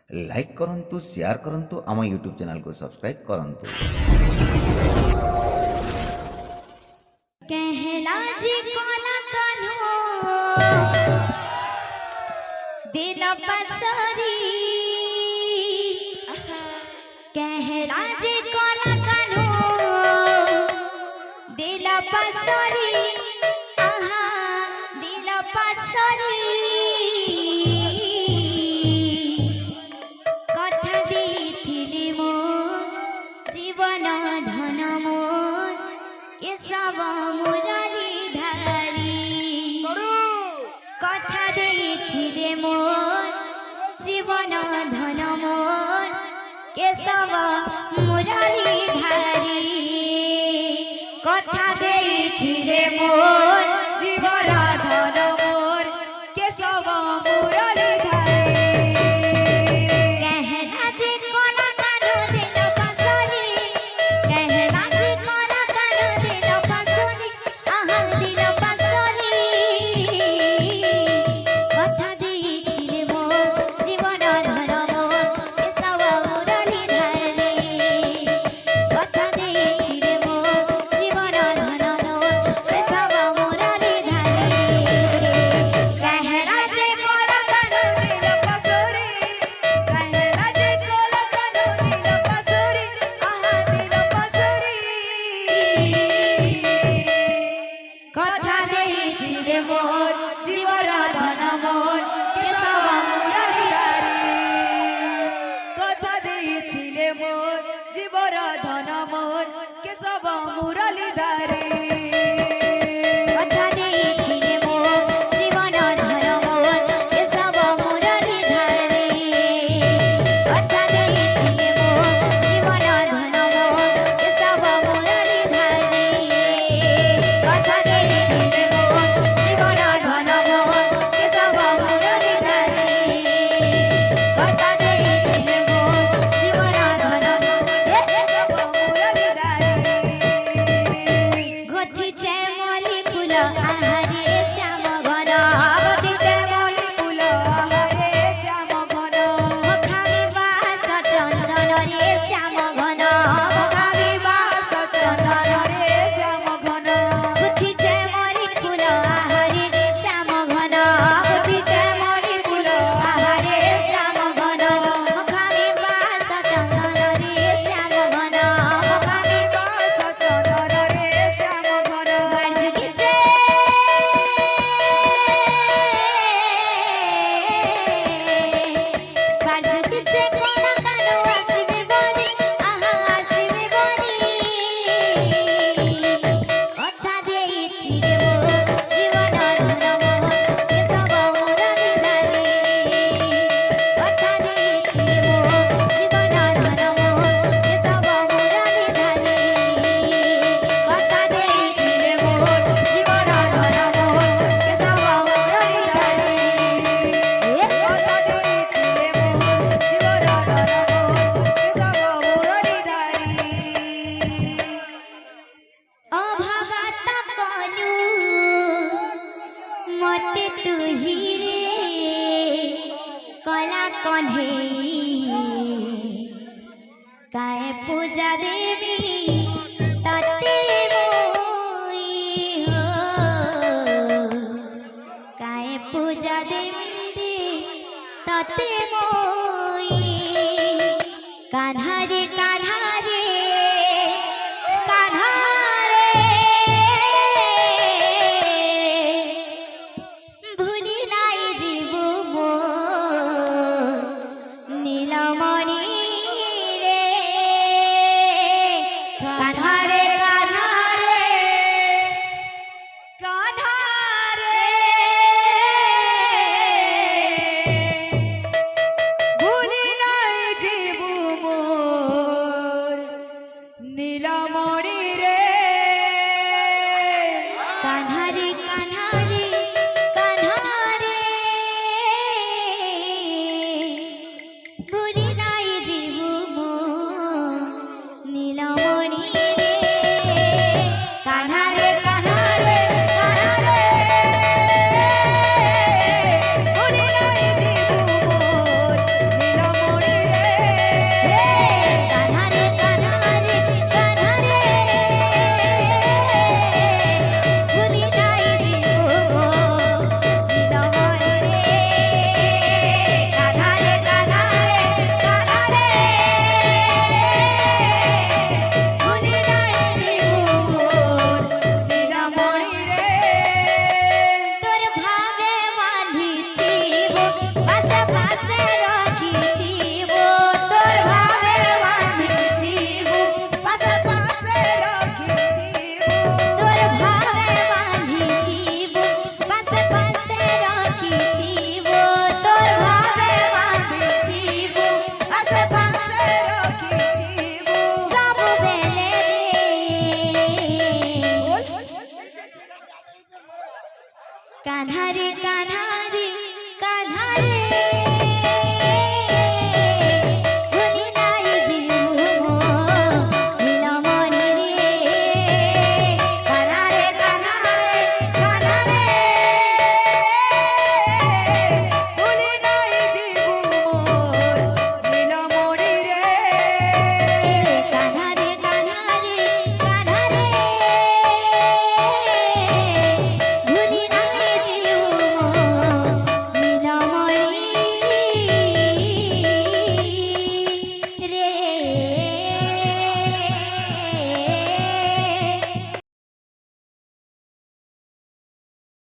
Like କରନ୍ତୁ, share କରନ୍ତୁ, ଆମ ୟୁଟ୍ୟୁବ୍ ଚ୍ୟାନେଲକୁ ସବସ୍କ୍ରାଇବ୍ କରନ୍ତୁ। कहला जी कोला कान्हो दिल पसरी कहला जी कोला कान्हो दिल पसरी आहा दिल पसरी कथा देथिले मो जीवन धन मोर ये सब मुरारी धारी कथा देथिले मोर जीवन धन मोर ये सब मुरारी धारी कथा देथिले मोर जीवन धन मोर के सब मुरारी धारी कहना जे कोला कानो दिल पसरी कहना जे कोला कानो दिल पसरी आहा दिल पसरी कथा देथिले मोर जीवन धन मोर ए सब मुरली धारे कथा देथिले मोर जीवन धन मोर ए सब मुरली धारे कहना जे कोला कानो दिल पसरी कहना जे कोला कानो दिल पसरी आहा दिल पसरी कथा देथिले मोर जीवन धन मोर के सब मुरली धारे কথা ଦେଇଥିଲେ মোর জীবর ধন মোর কেশব মুরলী ধারে कथा देथिले मोर जीवन धन मोर के सब मुरली धारे कथा देथिले मोर जीवन धन मोर के सब मुरली धारे कथा देथिले मोर जीवन धन मोर के सब मुरली धारे कथा देथिले मोर जीवन धन मोर के सब মুরলী ধারে গথিছে মলি ফুল আহারে শ্যাম ঘন গথিছে মলি ফুল আহারে শ্যাম ঘন মখামি বাস চন্দন রে শ্যাম ঘন মখামি বাস চন্দন রে শ্যাম ঘন গথিছে মলি ফুল আহারে শ্যাম ঘন গথিছে মলি ফুল আহারে শ্যাম ঘন মখামি বাস চন্দন রে শ্যাম ঘন মখামি বাস চন্দন রে শ্যাম ঘন বাজুকিছে বাজুকিছে কোলা কানো আসিবে বলি আহা আসিবে বলি কথা দেইছিলে মো জীবন ধন মোর এ সব মুরলি ধারে কথা দেইছিলে মো জীবন ধন মোর এ সব মুরলি ধারে কথা দেইছিলে মোর জীবন ধন মোর এ সব মুরলি ধারে কথা ଦେଇଥିଲେ মোর জীবর ধন মোর কেশব মুরলী ধারে অভাগত কলু মতে তুহি রে কলা কন্হেই কায়ে পূজা দেবী তাতে মই হো কায়ে পূজা দেবী রে তাতে মই কাन्हा रे कान्हा रे कान्हा रे भूली নাই জীব মোর নীলমণি রে কাन्हा রে কাन्हा রে কাঁধা রে ভুলি নাই জীবু মোর নীলমণি রে कान्हा रे कान्हा रे कान्हा रे भूली নাই জীব মোর নীলমণি রে কাन्हा রে কাन्हा রে কাन्हा রে ভুলি নাই জীবু মোর নীলমণি ପାଶେ ପାଶେ ରଖିଥିବୁ। ସବୁବେଳେ ରେ ବୋଲ। କାହ୍ନା ରେ କାହ୍ନା